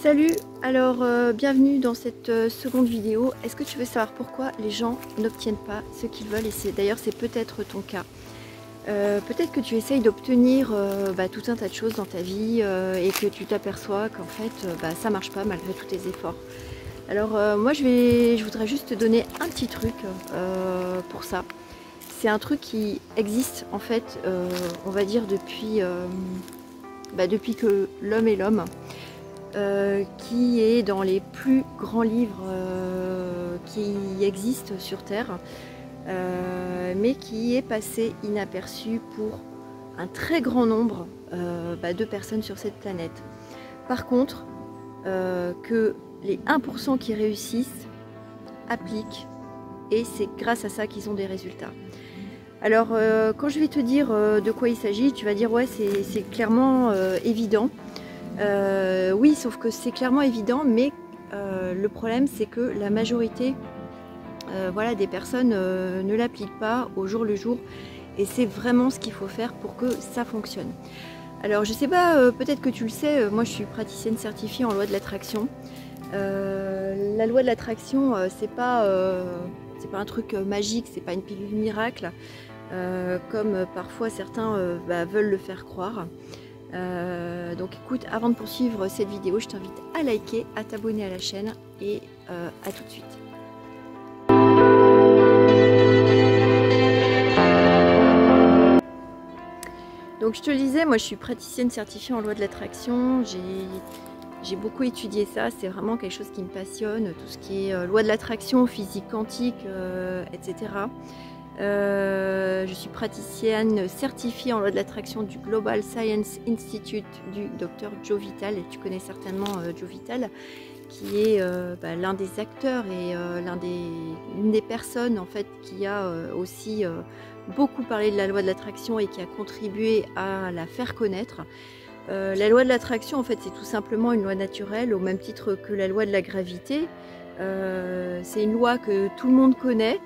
Salut, alors bienvenue dans cette seconde vidéo. Est-ce que tu veux savoir pourquoi les gens n'obtiennent pas ce qu'ils veulent? Et d'ailleurs c'est peut-être ton cas. Peut-être que tu essayes d'obtenir tout un tas de choses dans ta vie et que tu t'aperçois qu'en fait ça marche pas malgré tous tes efforts. Alors moi je voudrais juste te donner un petit truc pour ça. C'est un truc qui existe en fait, on va dire depuis que l'homme est l'homme. Qui est dans les plus grands livres qui existent sur Terre, mais qui est passé inaperçu pour un très grand nombre de personnes sur cette planète. Par contre, que les 1% qui réussissent appliquent, et c'est grâce à ça qu'ils ont des résultats. Alors, quand je vais te dire de quoi il s'agit, tu vas dire ouais, c'est clairement évident. Oui, sauf que c'est clairement évident, mais le problème c'est que la majorité des personnes ne l'appliquent pas au jour le jour, et c'est vraiment ce qu'il faut faire pour que ça fonctionne. Alors je sais pas, peut-être que tu le sais, moi je suis praticienne certifiée en loi de l'attraction. La loi de l'attraction, c'est pas un truc magique, c'est pas une pilule miracle, comme parfois certains veulent le faire croire. Donc écoute, avant de poursuivre cette vidéo, je t'invite à liker, à t'abonner à la chaîne et à tout de suite. Donc je te le disais, moi je suis praticienne certifiée en loi de l'attraction, j'ai beaucoup étudié ça, c'est vraiment quelque chose qui me passionne, tout ce qui est loi de l'attraction, physique quantique, etc. Je suis praticienne certifiée en loi de l'attraction du Global Science Institute du Dr Joe Vitale, et tu connais certainement Joe Vitale, qui est l'un des acteurs et l'une des personnes en fait qui a aussi beaucoup parlé de la loi de l'attraction et qui a contribué à la faire connaître. La loi de l'attraction en fait c'est tout simplement une loi naturelle au même titre que la loi de la gravité. C'est une loi que tout le monde connaît,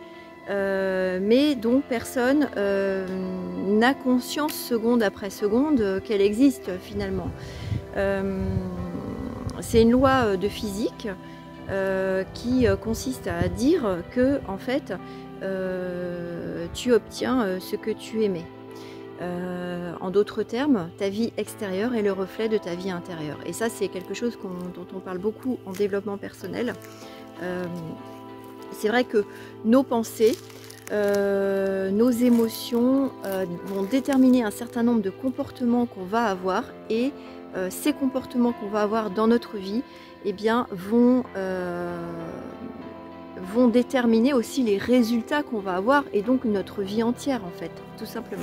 mais dont personne n'a conscience seconde après seconde qu'elle existe finalement. C'est une loi de physique qui consiste à dire que en fait tu obtiens ce que tu aimais. En d'autres termes, ta vie extérieure est le reflet de ta vie intérieure, et ça c'est quelque chose dont on parle beaucoup en développement personnel. C'est vrai que nos pensées, nos émotions vont déterminer un certain nombre de comportements qu'on va avoir, et ces comportements qu'on va avoir dans notre vie vont déterminer aussi les résultats qu'on va avoir, et donc notre vie entière en fait, tout simplement.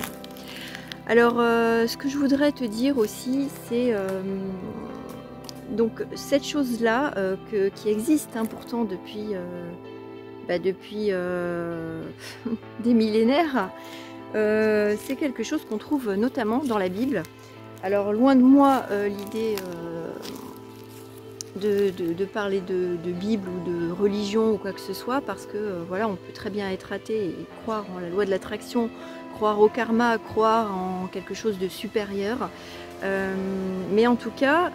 Alors ce que je voudrais te dire aussi, c'est donc cette chose là qui existe pourtant depuis des millénaires, c'est quelque chose qu'on trouve notamment dans la Bible. Alors loin de moi l'idée de parler de Bible ou de religion ou quoi que ce soit, parce que voilà, on peut très bien être athée et croire en la loi de l'attraction, croire au karma, croire en quelque chose de supérieur. Mais en tout cas,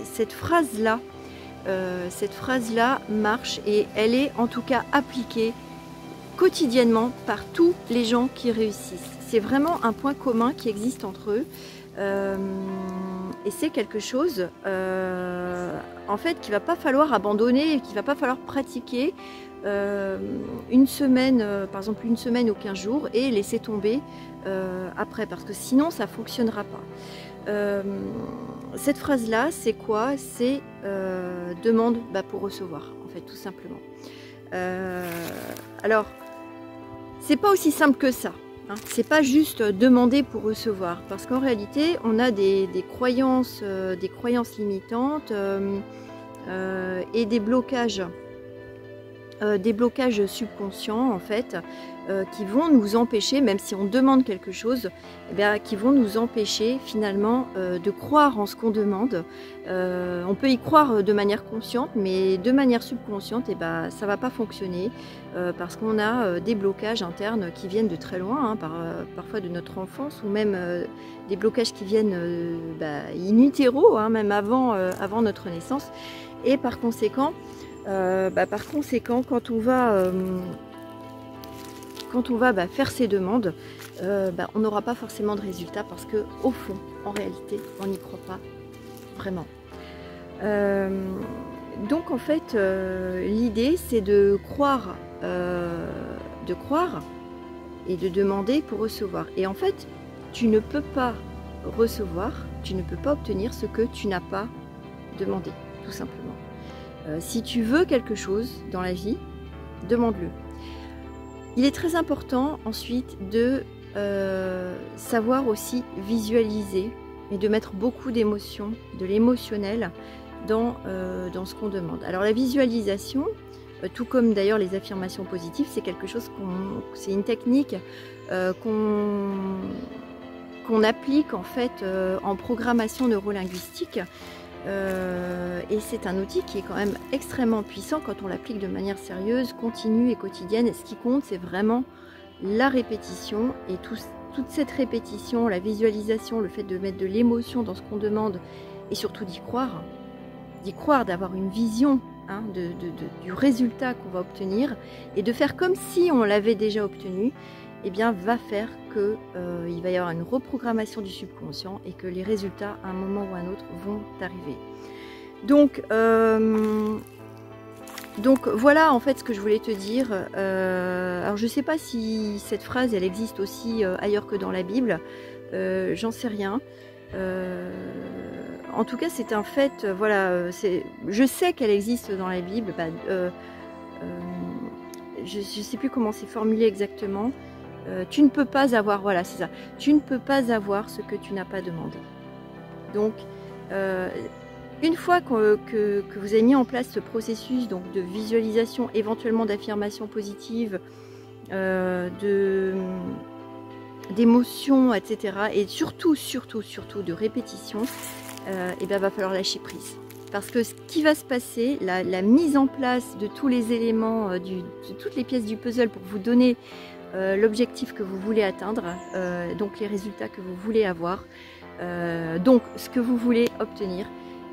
cette phrase-là marche, et elle est en tout cas appliquée quotidiennement par tous les gens qui réussissent. C'est vraiment un point commun qui existe entre eux, et c'est quelque chose en fait qu'il va pas falloir abandonner et qu'il va pas falloir pratiquer une semaine, par exemple une semaine ou 15 jours, et laisser tomber après, parce que sinon ça fonctionnera pas. Cette phrase là c'est quoi? C'est demande pour recevoir, en fait, tout simplement. Alors c'est pas aussi simple que ça, hein. C'est pas juste demander pour recevoir, parce qu'en réalité on a des croyances limitantes et des blocages subconscients en fait, qui vont nous empêcher, même si on demande quelque chose, eh bien, qui vont nous empêcher finalement de croire en ce qu'on demande. On peut y croire de manière consciente, mais de manière subconsciente, eh ben, ça ne va pas fonctionner parce qu'on a des blocages internes qui viennent de très loin, hein, parfois de notre enfance, ou même des blocages qui viennent in utero, hein, même avant notre naissance. Et par conséquent, quand on va faire ces demandes, on n'aura pas forcément de résultats parce que au fond, en réalité, on n'y croit pas vraiment. Donc en fait, l'idée c'est de croire et de demander pour recevoir. Et en fait, tu ne peux pas recevoir, tu ne peux pas obtenir ce que tu n'as pas demandé, tout simplement. Si tu veux quelque chose dans la vie, demande-le. Il est très important ensuite de savoir aussi visualiser et de mettre beaucoup d'émotions, de l'émotionnel dans ce qu'on demande. Alors la visualisation, tout comme d'ailleurs les affirmations positives, c'est quelque chose c'est une technique qu'on applique en fait en programmation neurolinguistique. Et c'est un outil qui est quand même extrêmement puissant quand on l'applique de manière sérieuse, continue et quotidienne. Et ce qui compte, c'est vraiment la répétition et toute cette répétition, la visualisation, le fait de mettre de l'émotion dans ce qu'on demande et surtout d'y croire, d'avoir une vision hein, du résultat qu'on va obtenir et de faire comme si on l'avait déjà obtenu, eh bien, va faire qu'il va y avoir une reprogrammation du subconscient et que les résultats, à un moment ou à un autre, vont arriver. Donc voilà en fait ce que je voulais te dire. Alors je ne sais pas si cette phrase, elle existe aussi ailleurs que dans la Bible. J'en sais rien. En tout cas, c'est un fait. Voilà, je sais qu'elle existe dans la Bible. Je ne sais plus comment c'est formulé exactement. Tu ne peux pas avoir, voilà, c'est ça. Tu ne peux pas avoir ce que tu n'as pas demandé. Donc, une fois que vous avez mis en place ce processus donc, de visualisation, éventuellement d'affirmation positive, d'émotions, etc. Et surtout de répétition, et bien, va falloir lâcher prise. Parce que ce qui va se passer, la mise en place de tous les éléments, de toutes les pièces du puzzle pour vous donner l'objectif que vous voulez atteindre, donc les résultats que vous voulez avoir, donc ce que vous voulez obtenir,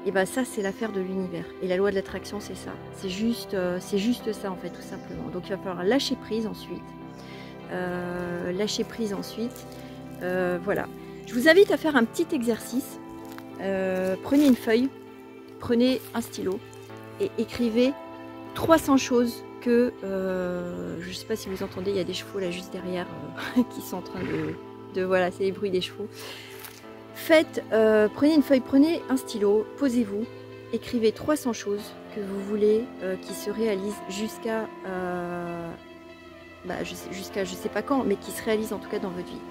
et ben ça c'est l'affaire de l'univers. Et la loi de l'attraction c'est ça, c'est juste ça en fait tout simplement. Donc il va falloir lâcher prise ensuite, voilà. Je vous invite à faire un petit exercice. Prenez une feuille, prenez un stylo et écrivez 300 choses que, je ne sais pas si vous entendez, il y a des chevaux là juste derrière qui sont en train de voilà, c'est les bruits des chevaux. Prenez une feuille, prenez un stylo, posez-vous, écrivez 300 choses que vous voulez qui se réalisent jusqu'à je sais pas quand, mais qui se réalisent en tout cas dans votre vie.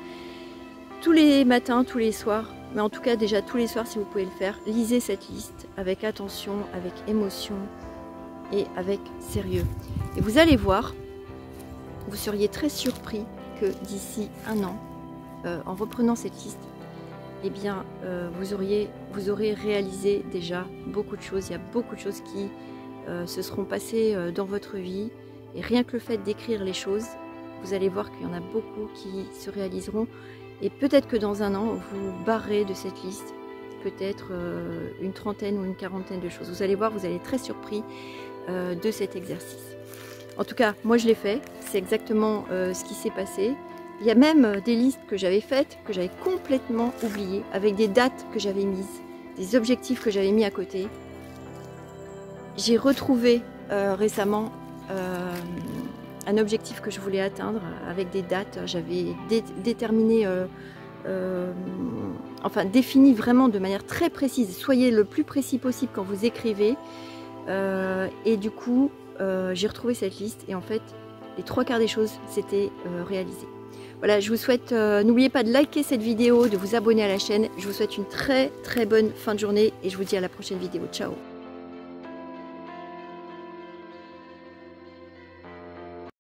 Tous les matins, tous les soirs, mais en tout cas déjà tous les soirs si vous pouvez le faire, lisez cette liste avec attention, avec émotion et avec sérieux. Et vous allez voir, vous seriez très surpris que d'ici un an, en reprenant cette liste, eh bien, vous aurez réalisé déjà beaucoup de choses. Il y a beaucoup de choses qui se seront passées dans votre vie. Et rien que le fait d'écrire les choses, vous allez voir qu'il y en a beaucoup qui se réaliseront. Et peut-être que dans un an, vous barrez de cette liste peut-être une trentaine ou une quarantaine de choses. Vous allez voir, vous allez être très surpris de cet exercice. En tout cas, moi je l'ai fait. C'est exactement ce qui s'est passé. Il y a même des listes que j'avais faites, que j'avais complètement oubliées, avec des dates que j'avais mises, des objectifs que j'avais mis à côté. J'ai retrouvé récemment un objectif que je voulais atteindre avec des dates. J'avais déterminé, enfin défini vraiment de manière très précise. Soyez le plus précis possible quand vous écrivez. Et du coup, j'ai retrouvé cette liste et en fait, les 3/4 des choses s'étaient réalisées. Voilà, je vous souhaite, n'oubliez pas de liker cette vidéo, de vous abonner à la chaîne. Je vous souhaite une très très bonne fin de journée et je vous dis à la prochaine vidéo. Ciao!